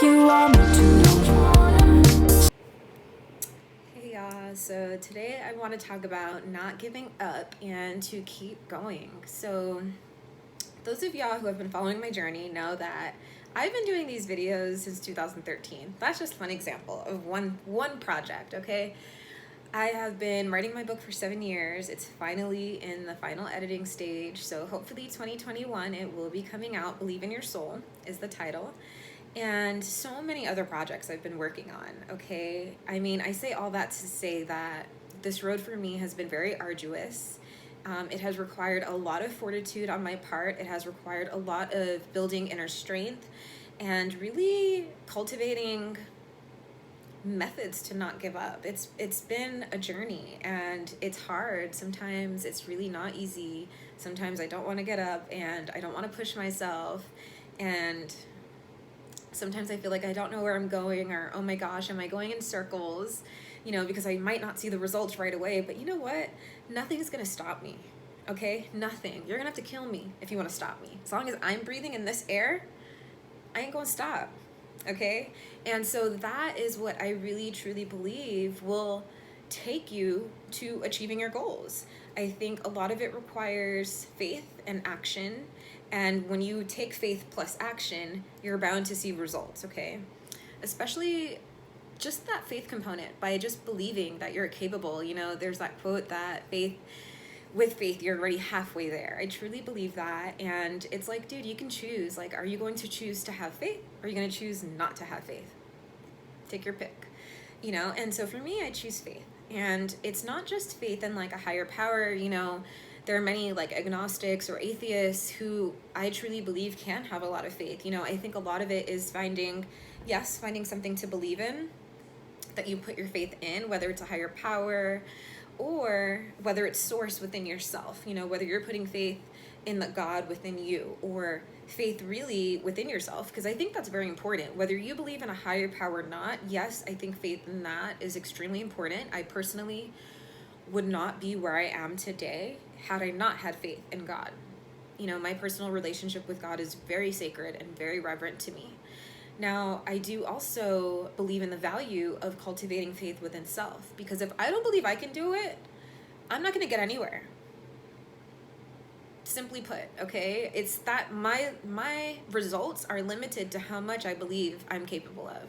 you want me to know. Hey y'all, so today I want to talk about not giving up and to keep going. So, those of y'all who have been following my journey know that I've been doing these videos since 2013. That's just one example of one project, okay? I have been writing my book for 7 years. It's finally in the final editing stage, so hopefully 2021 it will be coming out. Believe in Your Soul is the title. And so many other projects I've been working on, okay? I mean, I say all that to say that this road for me has been very arduous. It has required a lot of fortitude on my part. It has required a lot of building inner strength and really cultivating methods to not give up. It's been a journey and it's hard. Sometimes it's really not easy. Sometimes I don't want to get up and I don't want to push myself, and sometimes I feel like I don't know where I'm going, or oh my gosh, am I going in circles, because I might not see the results right away. But you know what? Nothing's going to stop me. Okay? Nothing. You're going to have to kill me if you want to stop me. As long as I'm breathing in this air, I ain't going to stop. Okay? And so that is what I really truly believe will take you to achieving your goals. I think a lot of it requires faith and action. And when you take faith plus action, you're bound to see results, okay? Especially just that faith component, by just believing that you're capable. There's that quote that with faith, you're already halfway there. I truly believe that. And it's like, dude, you can choose. Like, are you going to choose to have faith? Or are you going to choose not to have faith? Take your pick, And so for me, I choose faith. And it's not just faith in like a higher power, There are many like agnostics or atheists who I truly believe can have a lot of faith. I think a lot of it is finding something to believe in, that you put your faith in, whether it's a higher power or whether it's source within yourself, whether you're putting faith in the God within you or faith really within yourself, because I think that's very important. Whether you believe in a higher power or not, yes, I think faith in that is extremely important. I personally would not be where I am today had I not had faith in God. My personal relationship with God is very sacred and very reverent to me. Now, I do also believe in the value of cultivating faith within self, because if I don't believe I can do it, I'm not going to get anywhere. Simply put, okay? It's that my results are limited to how much I believe I'm capable of.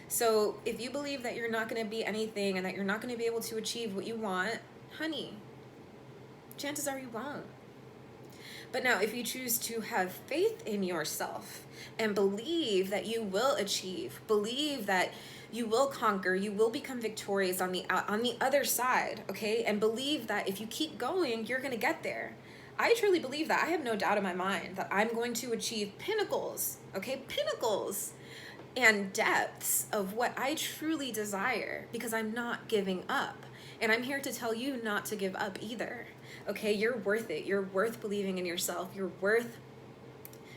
So if you believe that you're not going to be anything and that you're not going to be able to achieve what you want, honey, chances are you won't. But now, if you choose to have faith in yourself and believe that you will achieve, believe that you will conquer, you will become victorious on the other side, okay? And believe that if you keep going, you're going to get there. I truly believe that. I have no doubt in my mind that I'm going to achieve pinnacles, okay? Pinnacles and depths of what I truly desire, because I'm not giving up. And I'm here to tell you not to give up either. Okay, you're worth it. You're worth believing in yourself. You're worth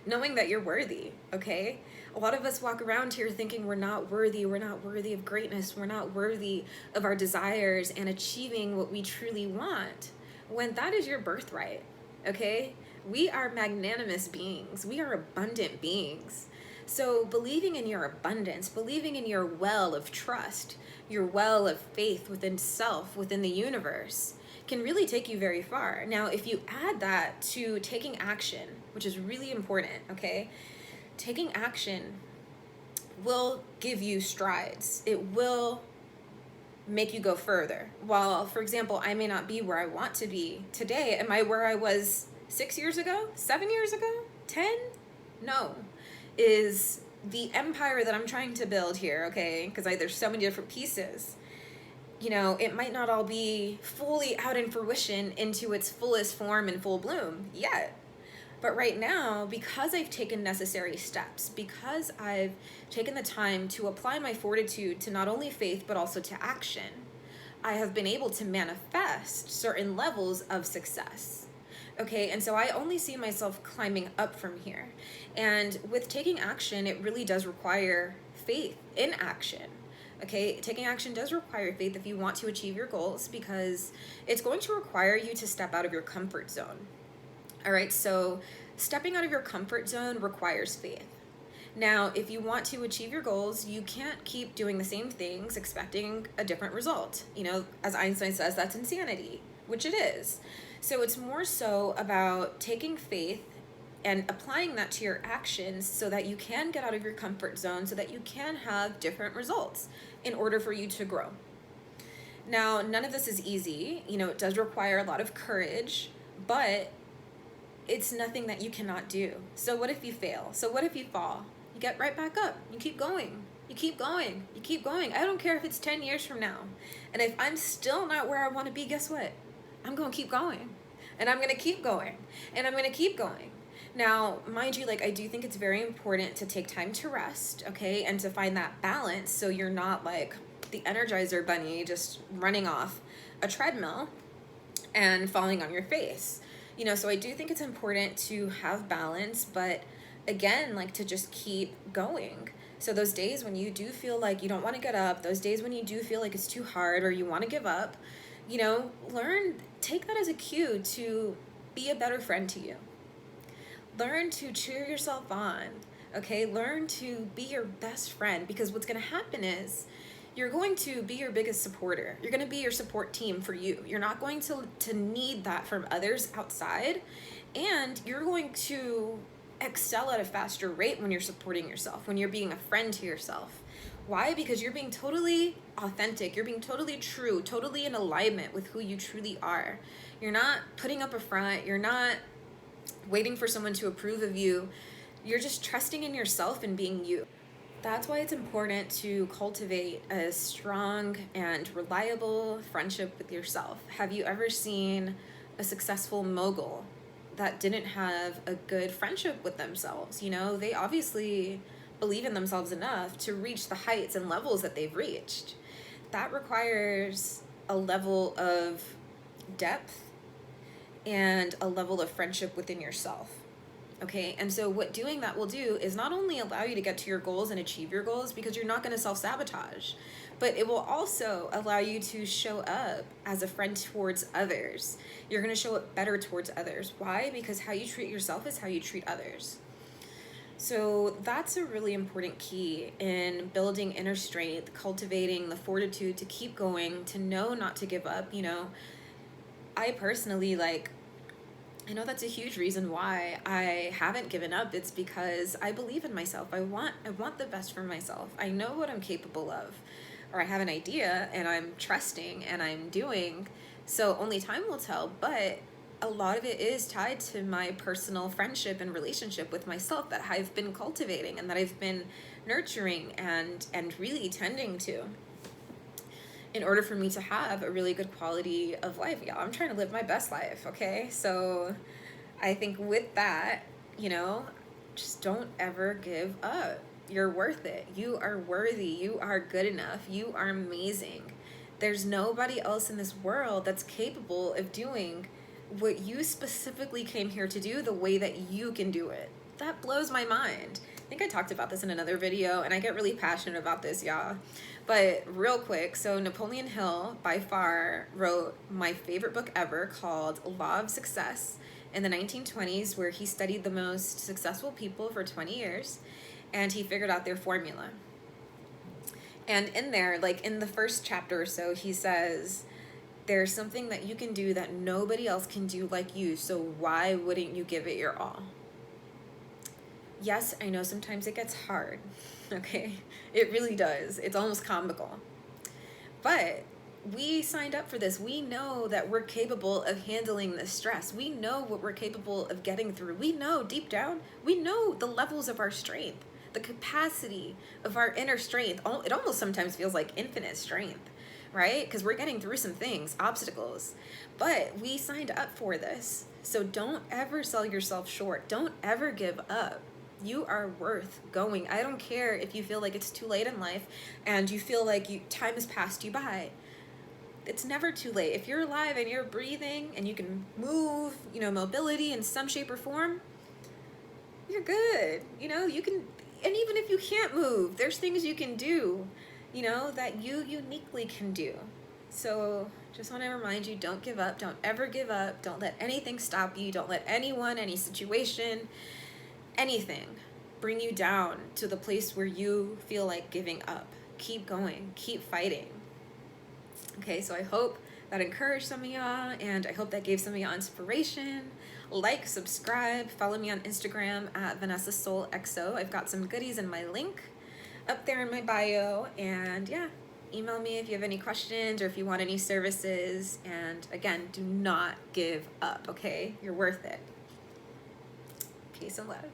knowing that you're worthy, okay? A lot of us walk around here thinking we're not worthy of greatness, we're not worthy of our desires and achieving what we truly want, when that is your birthright, okay? We are magnanimous beings. We are abundant beings. So believing in your abundance, believing in your well of trust, your well of faith within self, within the universe, can really take you very far. Now, if you add that to taking action, which is really important, okay? Taking action will give you strides. It will make you go further. While, for example, I may not be where I want to be today. Am I where I was 6 years ago? 7 years ago? 10? No. Is the empire that I'm trying to build here, okay? Because there's so many different pieces. It might not all be fully out in fruition into its fullest form and full bloom yet. But right now, because I've taken necessary steps, because I've taken the time to apply my fortitude to not only faith, but also to action, I have been able to manifest certain levels of success. Okay, and so I only see myself climbing up from here. And with taking action, it really does require faith in action. Okay, taking action does require faith if you want to achieve your goals, because it's going to require you to step out of your comfort zone. All right, so stepping out of your comfort zone requires faith. Now, if you want to achieve your goals, you can't keep doing the same things expecting a different result. As Einstein says, that's insanity, which it is. So it's more so about taking faith and applying that to your actions so that you can get out of your comfort zone, so that you can have different results in order for you to grow. Now, none of this is easy. It does require a lot of courage, but it's nothing that you cannot do. So what if you fail? So what if you fall? You get right back up. You keep going. You keep going. You keep going. I don't care if it's 10 years from now. And if I'm still not where I want to be, guess what? I'm going to keep going. And I'm going to keep going. And I'm going to keep going. Now, mind you, I do think it's very important to take time to rest, okay? And to find that balance so you're not like the Energizer Bunny just running off a treadmill and falling on your face. So I do think it's important to have balance, but again, to just keep going. So those days when you do feel like you don't want to get up, those days when you do feel like it's too hard or you want to give up, take that as a cue to be a better friend to you. Learn to cheer yourself on, okay? Learn to be your best friend, because what's going to happen is you're going to be your biggest supporter. You're going to be your support team for you. You're not going to need that from others outside, and you're going to excel at a faster rate when you're supporting yourself, when you're being a friend to yourself. Why? Because you're being totally authentic. You're being totally true, totally in alignment with who you truly are. You're not putting up a front. You're not waiting for someone to approve of you. You're just trusting in yourself and being you. That's why it's important to cultivate a strong and reliable friendship with yourself. Have you ever seen a successful mogul that didn't have a good friendship with themselves? They obviously believe in themselves enough to reach the heights and levels that they've reached. That requires a level of depth and a level of friendship within yourself. Okay, and so what doing that will do is not only allow you to get to your goals and achieve your goals, because you're not going to self-sabotage, but it will also allow you to show up as a friend towards others. You're going to show up better towards others. Why? Because how you treat yourself is how you treat others. So that's a really important key in building inner strength, cultivating the fortitude to keep going, to know not to give up. I personally, I know that's a huge reason why I haven't given up. It's because I believe in myself. I want the best for myself. I know what I'm capable of, or I have an idea and I'm trusting and I'm doing. So only time will tell, but a lot of it is tied to my personal friendship and relationship with myself that I've been cultivating and that I've been nurturing and really tending to, in order for me to have a really good quality of life. Y'all, I'm trying to live my best life, okay? So I think with that, just don't ever give up. You're worth it. You are worthy. You are good enough. You are amazing. There's nobody else in this world that's capable of doing what you specifically came here to do the way that you can do it. That blows my mind. I think I talked about this in another video, and I get really passionate about this, y'all. But real quick, so Napoleon Hill, by far, wrote my favorite book ever called Law of Success in the 1920s, where he studied the most successful people for 20 years, and he figured out their formula. And in there, in the first chapter or so, he says, there's something that you can do that nobody else can do like you, so why wouldn't you give it your all? Yes, I know sometimes it gets hard, okay? It really does. It's almost comical. But we signed up for this. We know that we're capable of handling this stress. We know what we're capable of getting through. We know deep down, we know the levels of our strength, the capacity of our inner strength. It almost sometimes feels like infinite strength, right? Because we're getting through some things, obstacles. But we signed up for this. So don't ever sell yourself short. Don't ever give up. You are worth going. I don't care if you feel like it's too late in life and you feel like time has passed you by. It's never too late. If you're alive and you're breathing and you can move, mobility in some shape or form, you're good. You can, and even if you can't move, there's things you can do, that you uniquely can do. So just want to remind you, don't give up. Don't ever give up. Don't let anything stop you. Don't let anyone, any situation, anything bring you down to the place where you feel like giving up. Keep going, keep fighting. Okay, so I hope that encouraged some of y'all, and I hope that gave some of y'all inspiration. Like, subscribe, follow me on Instagram at VanessaSoulXO. I've got some goodies in my link up there in my bio, and yeah, email me if you have any questions or if you want any services. And again, do not give up, okay? You're worth it. Peace and love.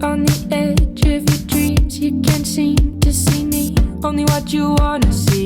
On the edge of your dreams, you can't seem to see me. Only what you wanna see.